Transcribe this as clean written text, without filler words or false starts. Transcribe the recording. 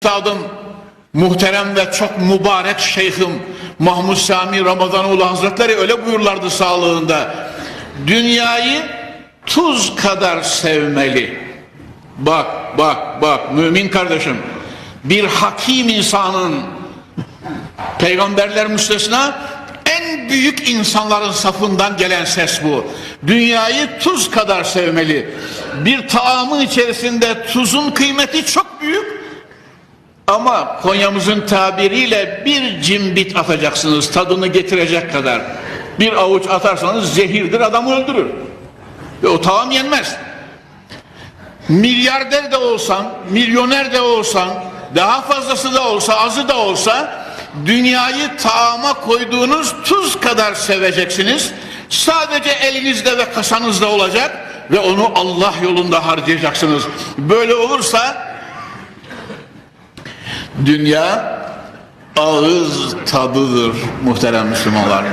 üstadım, muhterem ve çok mübarek şeyhim Mahmud Sami Ramazanoğlu Hazretleri öyle buyurlardı sağlığında. Dünyayı tuz kadar sevmeli. Bak mümin kardeşim, bir hakim insanın, peygamberler müstesna, en büyük insanların safından gelen ses bu. Dünyayı tuz kadar sevmeli. Bir taamın içerisinde tuzun kıymeti çok büyük. Ama Konya'mızın tabiriyle bir cimbit atacaksınız tadını getirecek kadar. Bir avuç atarsanız zehirdir, adamı öldürür. Ve o taam yenmez. Milyarder de olsan, milyoner de olsan, daha fazlası da olsa, azı da olsa, dünyayı taama koyduğunuz tuz kadar seveceksiniz. Sadece elinizde ve kasanızda olacak ve onu Allah yolunda harcayacaksınız. Böyle olursa dünya ağız tadıdır muhterem Müslümanlar.